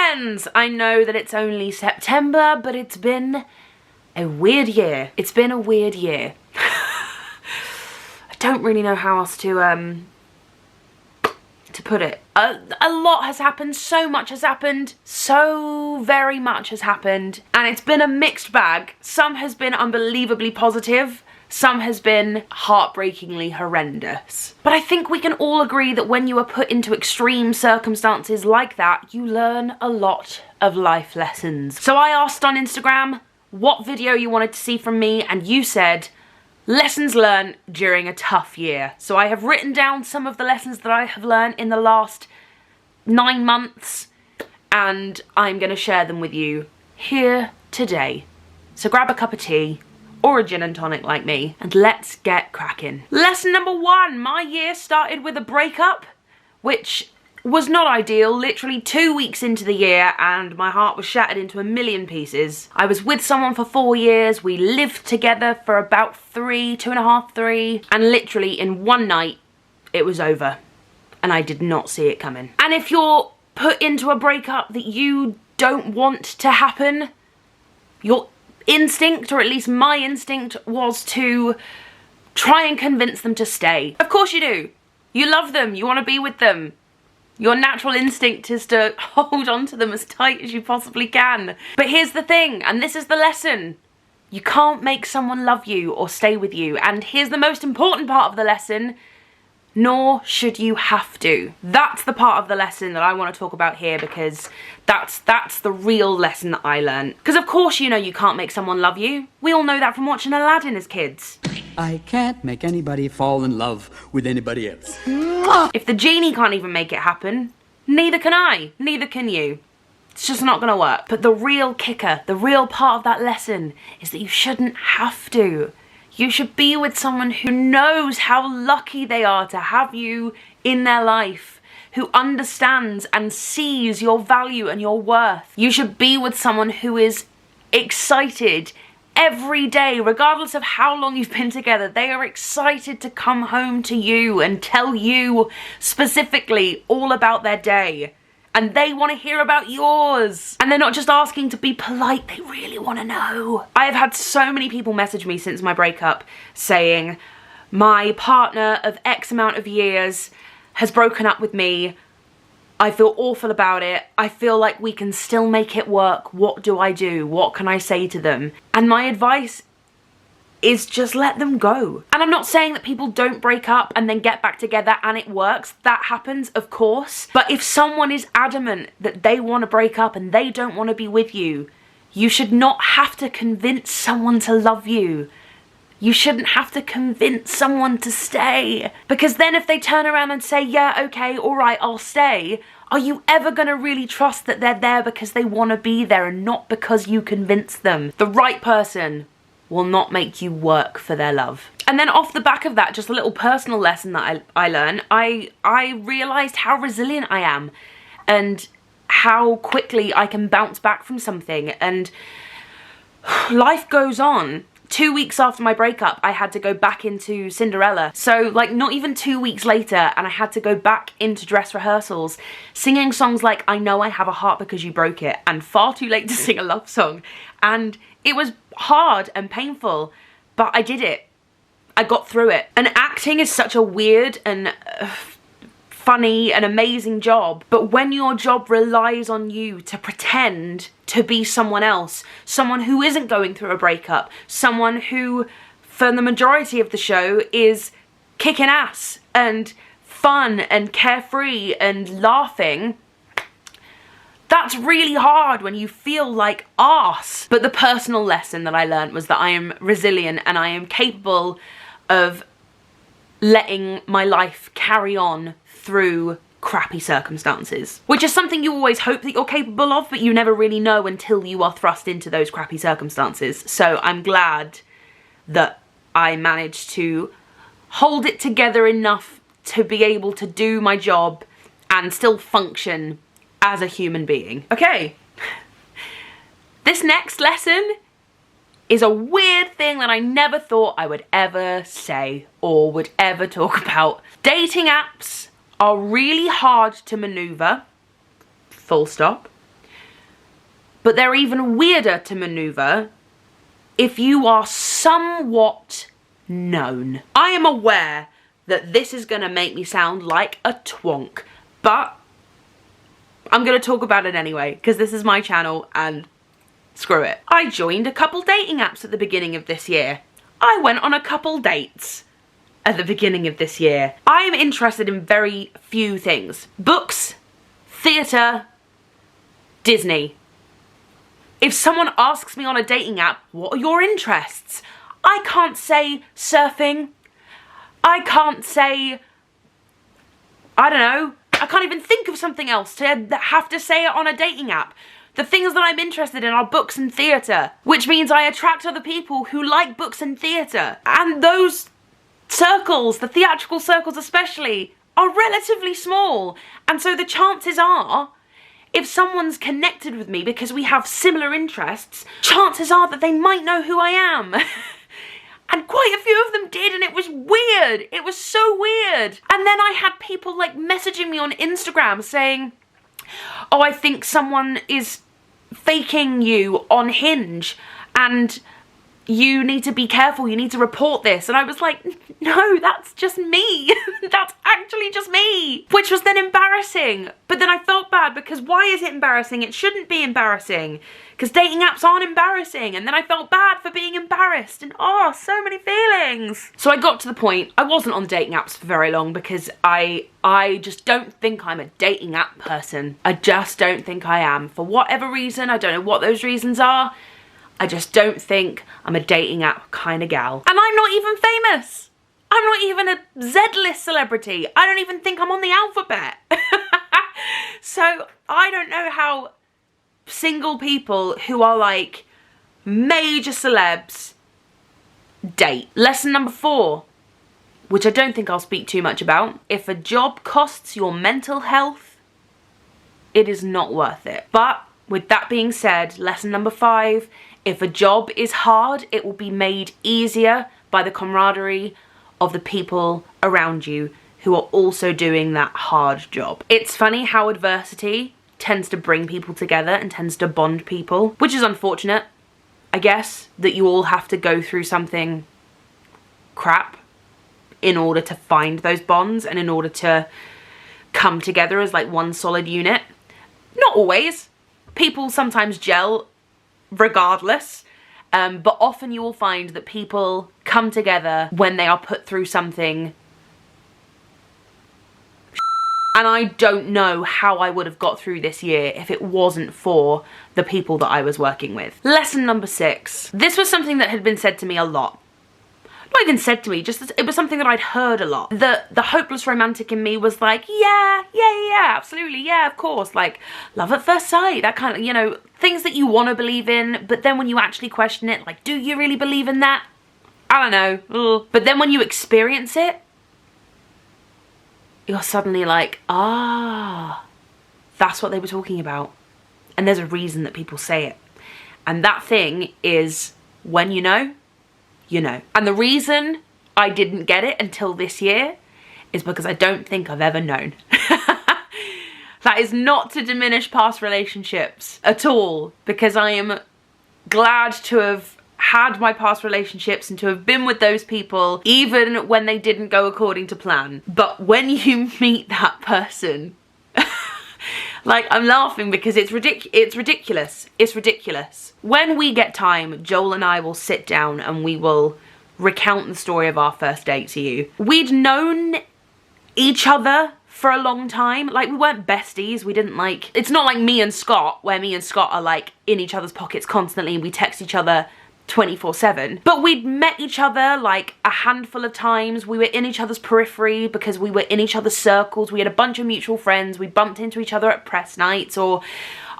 friends! I know that it's only September, but it's been a weird year. It's been a weird year. I don't really know how else to put it. A lot has happened, so much has happened, so very much has happened, and it's been a mixed bag. Some has been unbelievably positive, some has been heartbreakingly horrendous. But I think we can all agree that when you are put into extreme circumstances like that, you learn a lot of life lessons. So I asked on Instagram what video you wanted to see from me, and you said, lessons learned during a tough year. So I have written down some of the lessons that I have learned in the last 9 months, and I'm going to share them with you here today. So grab a cup of tea, or a gin and tonic like me, and let's get cracking. Lesson number 1, my year started with a breakup, which was not ideal. Literally 2 weeks into the year and my heart was shattered into a million pieces. I was with someone for 4 years, we lived together for about 2.5, 3, and literally in one night it was over and I did not see it coming. And if you're put into a breakup that you don't want to happen, your instinct, or at least my instinct, was to try and convince them to stay. Of course you do. You love them, you want to be with them. Your natural instinct is to hold on to them as tight as you possibly can. But here's the thing, and this is the lesson. You can't make someone love you or stay with you. And here's the most important part of the lesson, nor should you have to. That's the part of the lesson that I want to talk about here, because that's the real lesson that I learned. Because of course you know you can't make someone love you. We all know that from watching Aladdin as kids. I can't make anybody fall in love with anybody else. If the genie can't even make it happen, neither can I, neither can you. It's just not gonna work. But the real kicker, the real part of that lesson is that you shouldn't have to. You should be with someone who knows how lucky they are to have you in their life, who understands and sees your value and your worth. You should be with someone who is excited every day, regardless of how long you've been together. They are excited to come home to you and tell you specifically all about their day. And they want to hear about yours. And they're not just asking to be polite, they really want to know. I have had so many people message me since my breakup saying, my partner of X amount of years has broken up with me. I feel awful about it. I feel like we can still make it work. What do I do? What can I say to them? And my advice is just let them go. And I'm not saying that people don't break up and then get back together and it works. That happens, of course. But if someone is adamant that they want to break up and they don't want to be with you, you should not have to convince someone to love you. You shouldn't have to convince someone to stay. Because then if they turn around and say, yeah, okay, all right, I'll stay, are you ever gonna really trust that they're there because they wanna be there and not because you convince them? The right person will not make you work for their love. And then off the back of that, just a little personal lesson that I learned, I realized how resilient I am and how quickly I can bounce back from something. And life goes on. 2 weeks after my breakup, I had to go back into Cinderella. So like not even 2 weeks later, and I had to go back into dress rehearsals, singing songs like I Know I Have a Heart Because You Broke It, and Far Too Late to Sing a Love Song. And it was hard and painful, but I did it. I got through it. And acting is such a weird and funny and amazing job, but when your job relies on you to pretend to be someone else, someone who isn't going through a breakup, someone who for the majority of the show is kicking ass and fun and carefree and laughing, that's really hard when you feel like arse. But the personal lesson that I learned was that I am resilient and I am capable of letting my life carry on through crappy circumstances, which is something you always hope that you're capable of, but you never really know until you are thrust into those crappy circumstances. So I'm glad that I managed to hold it together enough to be able to do my job and still function as a human being. Okay, this next lesson is a weird thing that I never thought I would ever say or would ever talk about. Dating apps are really hard to maneuver, full stop. But they're even weirder to maneuver if you are somewhat known. I am aware that this is going to make me sound like a twonk, but I'm going to talk about it anyway, because this is my channel and screw it. I joined a couple dating apps at the beginning of this year. I went on a couple dates at the beginning of this year. I am interested in very few things. Books, theatre, Disney. If someone asks me on a dating app, what are your interests? I can't say surfing. I can't say, I don't know, I can't even think of something else to have to say it on a dating app. The things that I'm interested in are books and theatre, which means I attract other people who like books and theatre. And those circles, the theatrical circles especially, are relatively small. And so the chances are, if someone's connected with me because we have similar interests, chances are that they might know who I am. And quite a few of them did, and it was weird. It was so weird. And then I had people like messaging me on Instagram saying, oh, I think someone is faking you on Hinge and you need to be careful, you need to report this. And I was like, no, that's just me. That's actually just me. Which was then embarrassing. But then I felt bad because why is it embarrassing? It shouldn't be embarrassing. Because dating apps aren't embarrassing. And then I felt bad for being embarrassed. And oh, so many feelings. So I got to the point, I wasn't on dating apps for very long because I just don't think I'm a dating app person. I just don't think I am. For whatever reason, I don't know what those reasons are. I just don't think I'm a dating app kind of gal. And I'm not even famous. I'm not even a Z-list celebrity. I don't even think I'm on the alphabet. So I don't know how single people who are like major celebs date. Lesson number 4, which I don't think I'll speak too much about. If a job costs your mental health, it is not worth it. But with that being said, lesson number 5, if a job is hard, it will be made easier by the camaraderie of the people around you who are also doing that hard job. It's funny how adversity tends to bring people together and tends to bond people, which is unfortunate, I guess, that you all have to go through something crap in order to find those bonds and in order to come together as like one solid unit. Not always. People sometimes gel regardless, but often you will find that people come together when they are put through something. And I don't know how I would have got through this year if it wasn't for the people that I was working with. Lesson number 6. This was something that had been said to me a lot. Not even said to me, just it was something that I'd heard a lot. The hopeless romantic in me was like, yeah, absolutely, yeah, of course, like love at first sight, that kind of, you know, things that you want to believe in, but then when you actually question it, like, do you really believe in that? I don't know. Ugh. But then when you experience it, you're suddenly like, ah, that's what they were talking about. And there's a reason that people say it. And that thing is, when you know, you know. And the reason I didn't get it until this year is because I don't think I've ever known. That is not to diminish past relationships at all, because I am glad to have had my past relationships and to have been with those people even when they didn't go according to plan. But when you meet that person, like, I'm laughing because it's ridiculous. It's ridiculous. When we get time, Joel and I will sit down and we will recount the story of our first date to you. We'd known each other for a long time. Like, we weren't besties. We didn't like, it's not like me and Scott, where me and Scott are like in each other's pockets constantly and we text each other 24/7. But we'd met each other like a handful of times. We were in each other's periphery because we were in each other's circles. We had a bunch of mutual friends. We bumped into each other at press nights, or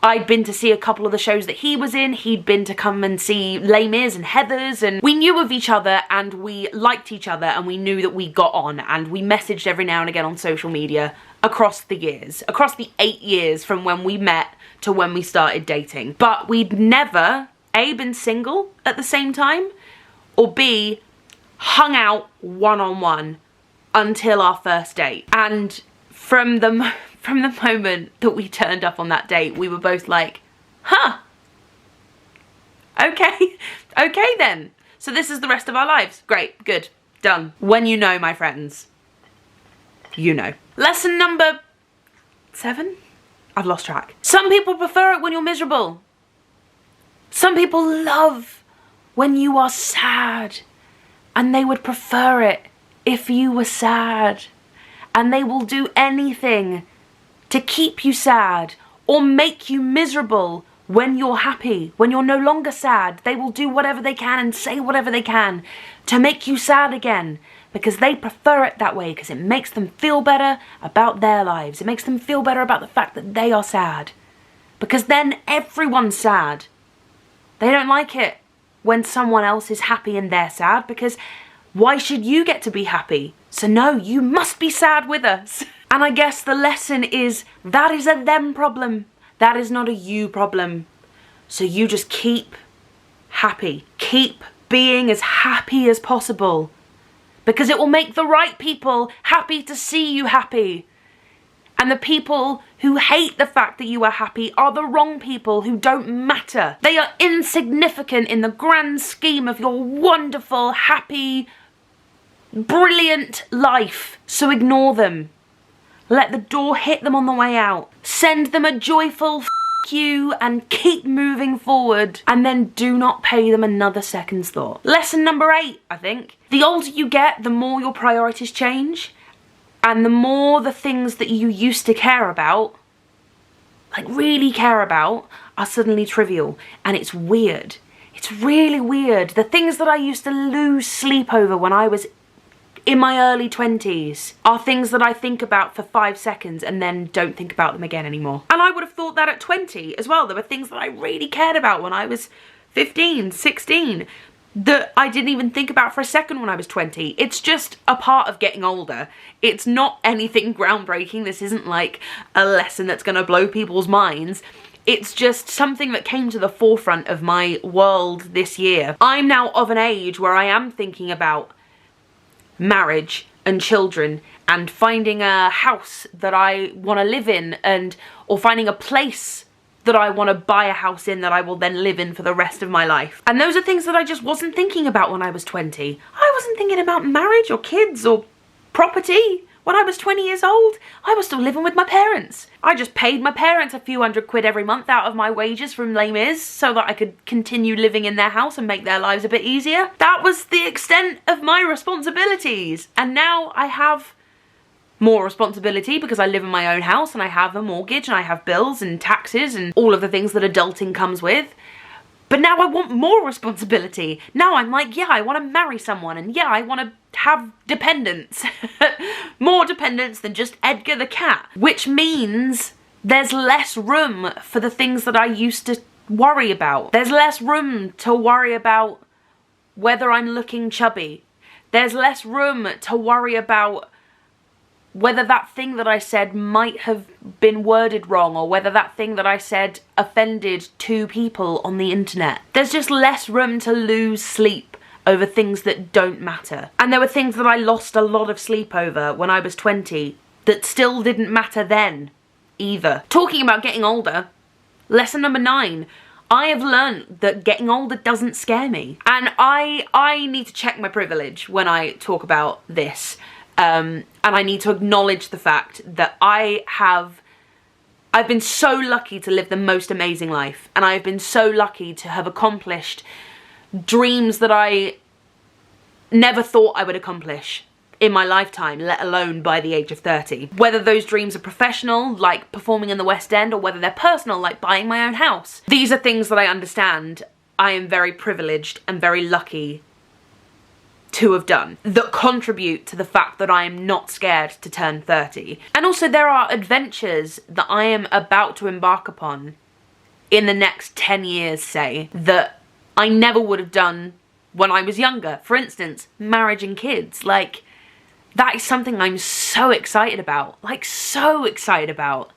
I'd been to see a couple of the shows that he was in. He'd been to come and see Les Mis and Heathers, and we knew of each other and we liked each other and we knew that we got on, and we messaged every now and again on social media across the years, across the 8 years from when we met to when we started dating. But we'd never A, been single at the same time, or B, hung out one-on-one until our first date. And from the moment that we turned up on that date, we were both like, huh, Okay, okay then. So this is the rest of our lives. Great, good, done. When you know, my friends, you know. Lesson number 7? I've lost track. Some people prefer it when you're miserable. Some people love when you are sad, and they would prefer it if you were sad. And they will do anything to keep you sad or make you miserable when you're happy. When you're no longer sad, they will do whatever they can and say whatever they can to make you sad again, because they prefer it that way, because it makes them feel better about their lives. It makes them feel better about the fact that they are sad, because then everyone's sad. They don't like it when someone else is happy and they're sad, because why should you get to be happy? So no, you must be sad with us. And I guess the lesson is that is a them problem. That is not a you problem. So you just keep happy. Keep being as happy as possible, because it will make the right people happy to see you happy. And the people who hate the fact that you are happy are the wrong people who don't matter. They are insignificant in the grand scheme of your wonderful, happy, brilliant life. So ignore them. Let the door hit them on the way out. Send them a joyful f you and keep moving forward. And then do not pay them another second's thought. Lesson number 8, I think. The older you get, the more your priorities change. And the more the things that you used to care about, like really care about, are suddenly trivial. And it's weird. It's really weird. The things that I used to lose sleep over when I was in my early 20s are things that I think about for 5 seconds and then don't think about them again anymore. And I would have thought that at 20 as well. There were things that I really cared about when I was 15, 16 that I didn't even think about for a second when I was 20. It's just a part of getting older. It's not anything groundbreaking. This isn't like a lesson that's gonna blow people's minds. It's just something that came to the forefront of my world this year. I'm now of an age where I am thinking about marriage and children and finding a house that I want to live in, or finding a place that I want to buy a house in that I will then live in for the rest of my life. And those are things that I just wasn't thinking about when I was 20. I wasn't thinking about marriage or kids or property. When I was 20 years old, I was still living with my parents. I just paid my parents a few £100 every month out of my wages from Les Mis so that I could continue living in their house and make their lives a bit easier. That was the extent of my responsibilities. And now I have more responsibility because I live in my own house and I have a mortgage and I have bills and taxes and all of the things that adulting comes with. But now I want more responsibility. Now I'm like, yeah, I want to marry someone, and yeah, I want to have dependents. More dependents than just Edgar the cat. Which means there's less room for the things that I used to worry about. There's less room to worry about whether I'm looking chubby. There's less room to worry about whether that thing that I said might have been worded wrong, or whether that thing that I said offended 2 people on the internet. There's just less room to lose sleep over things that don't matter. And there were things that I lost a lot of sleep over when I was 20 that still didn't matter then either. Talking about getting older, lesson number 9. I have learned that getting older doesn't scare me. And I need to check my privilege when I talk about this. And I need to acknowledge the fact that I've been so lucky to live the most amazing life, and I've been so lucky to have accomplished dreams that I never thought I would accomplish in my lifetime, let alone by the age of 30. Whether those dreams are professional, like performing in the West End, or whether they're personal, like buying my own house. These are things that I understand I am very privileged and very lucky to have done, that contribute to the fact that I am not scared to turn 30. And also there are adventures that I am about to embark upon in the next 10 years, say, that I never would have done when I was younger. For instance, marriage and kids. Like, that is something I'm so excited about. Like, so excited about.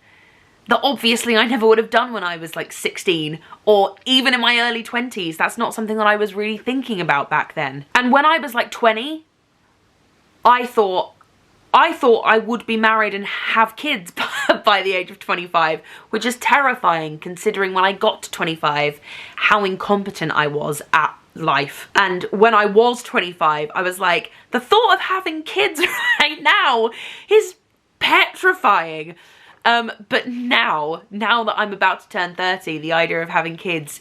That obviously I never would have done when I was like 16, or even in my early 20s. That's not something that I was really thinking about back then. And when I was like 20, I thought I would be married and have kids by the age of 25, which is terrifying considering when I got to 25 how incompetent I was at life. And when I was 25, I was like, the thought of having kids right now is petrifying. But now that I'm about to turn 30, the idea of having kids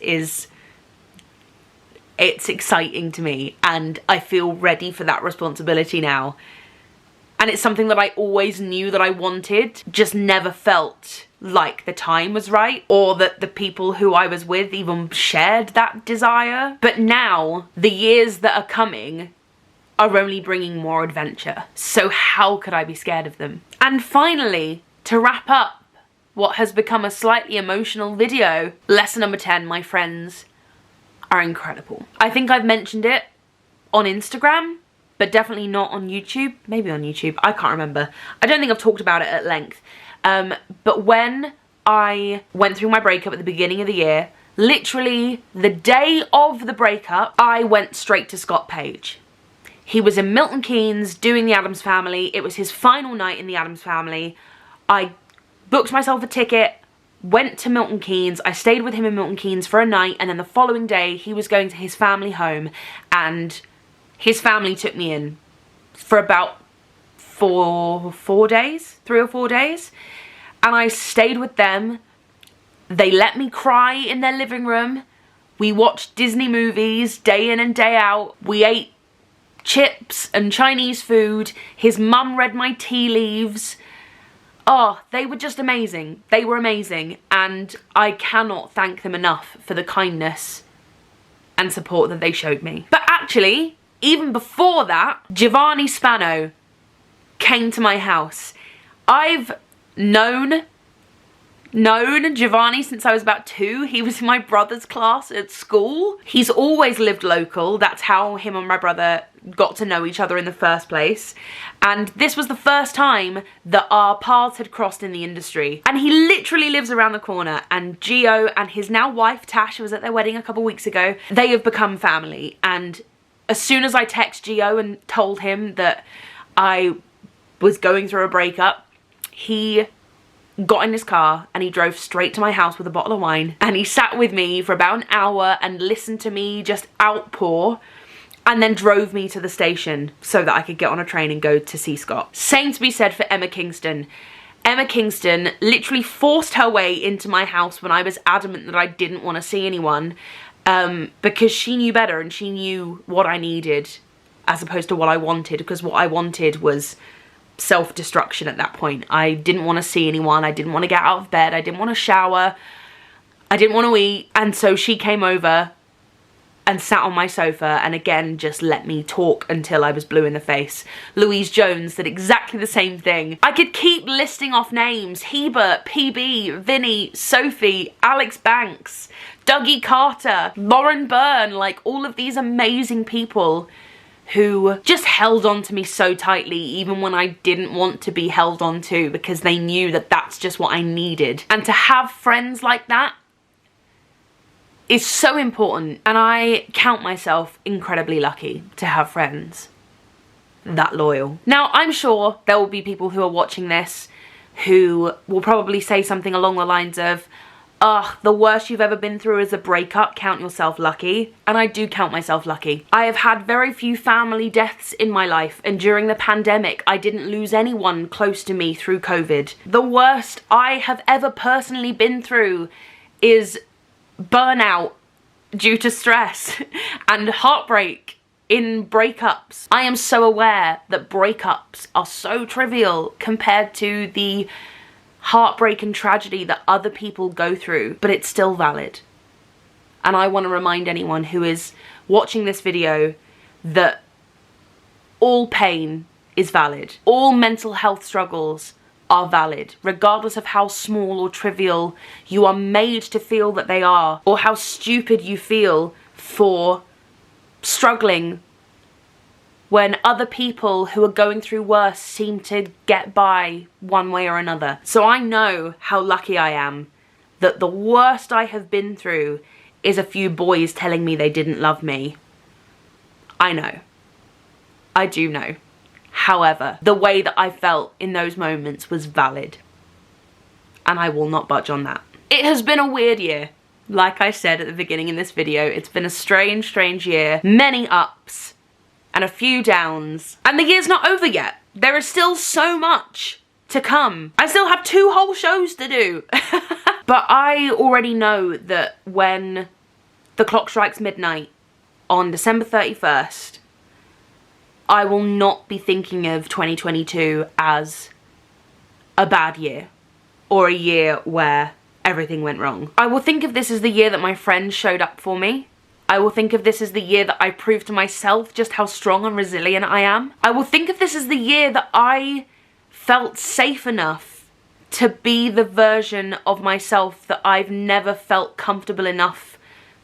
it's exciting to me, and I feel ready for that responsibility now. And it's something that I always knew that I wanted, just never felt like the time was right, or that the people who I was with even shared that desire. But now, the years that are coming are only bringing more adventure. So how could I be scared of them? And finally, to wrap up what has become a slightly emotional video, lesson number 10, my friends are incredible. I think I've mentioned it on Instagram, but definitely not on YouTube. Maybe on YouTube, I can't remember. I don't think I've talked about it at length. But when I went through my breakup at the beginning of the year, literally the day of the breakup, I went straight to Scott Page. He was in Milton Keynes doing the Addams Family. It was his final night in the Addams Family. I booked myself a ticket, went to Milton Keynes. I stayed with him in Milton Keynes for a night, and then the following day he was going to his family home, and his family took me in for about 3 or 4 days, and I stayed with them. They let me cry in their living room. We watched Disney movies day in and day out. We ate chips and Chinese food. His mum read my tea leaves. Oh, they were just amazing. They were amazing, and I cannot thank them enough for the kindness and support that they showed me. But actually, even before that, Giovanni Spano came to my house. I've known Giovanni since I was about 2. He was in my brother's class at school. He's always lived local. That's how him and my brother got to know each other in the first place. And this was the first time that our paths had crossed in the industry. And he literally lives around the corner. And Gio and his now wife, Tash, who was at their wedding a couple weeks ago, they have become family. And as soon as I text Gio and told him that I was going through a breakup, he got in his car and he drove straight to my house with a bottle of wine, and he sat with me for about an hour and listened to me just outpour, and then drove me to the station so that I could get on a train and go to see Scott. Same to be said for Emma Kingston. Emma Kingston literally forced her way into my house when I was adamant that I didn't want to see anyone, because she knew better and she knew what I needed as opposed to what I wanted, because what I wanted was self-destruction at that point. I didn't want to see anyone. I didn't want to get out of bed. I didn't want to shower. I didn't want to eat. And so she came over and sat on my sofa and again just let me talk until I was blue in the face. Louise Jones did exactly the same thing. I could keep listing off names. Hebert, PB, Vinny, Sophie, Alex Banks, Dougie Carter, Lauren Byrne, like all of these amazing people who just held on to me so tightly even when I didn't want to be held on to, because they knew that that's just what I needed. And to have friends like that is so important, and I count myself incredibly lucky to have friends that loyal. Now, I'm sure there will be people who are watching this who will probably say something along the lines of, ugh, the worst you've ever been through is a breakup, count yourself lucky. And I do count myself lucky. I have had very few family deaths in my life, and during the pandemic I didn't lose anyone close to me through COVID. The worst I have ever personally been through is burnout due to stress and heartbreak in breakups. I am so aware that breakups are so trivial compared to the heartbreak and tragedy that other people go through, but it's still valid. And I want to remind anyone who is watching this video that all pain is valid. All mental health struggles are valid, regardless of how small or trivial you are made to feel that they are, or how stupid you feel for struggling when other people who are going through worse seem to get by one way or another. So I know how lucky I am that the worst I have been through is a few boys telling me they didn't love me. I know. I do know. However, the way that I felt in those moments was valid. and I will not budge on that. It has been a weird year. Like I said at the beginning in this video, it's been a strange, strange year. Many ups and a few downs. And the year's not over yet. There is still so much to come. I still have 2 whole shows to do. But I already know that when the clock strikes midnight on December 31st, I will not be thinking of 2022 as a bad year or a year where everything went wrong. I will think of this as the year that my friends showed up for me. I will think of this as the year that I proved to myself just how strong and resilient I am. I will think of this as the year that I felt safe enough to be the version of myself that I've never felt comfortable enough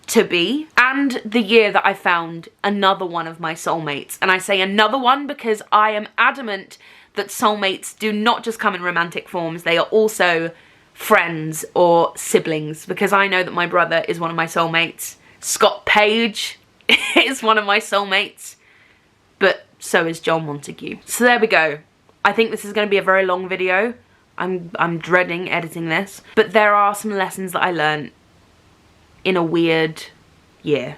to be. And the year that I found another one of my soulmates. And I say another one because I am adamant that soulmates do not just come in romantic forms. They are also friends or siblings, because I know that my brother is one of my soulmates. Scott Page is one of my soulmates, but so is John Montague. So there we go. I think this is going to be a very long video. I'm dreading editing this, but there are some lessons that I learned in a weird year.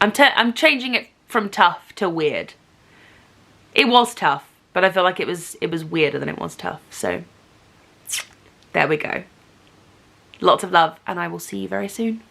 I'm changing it from tough to weird. It was tough, but I feel like it was weirder than it was tough. So there we go. Lots of love, and I will see you very soon.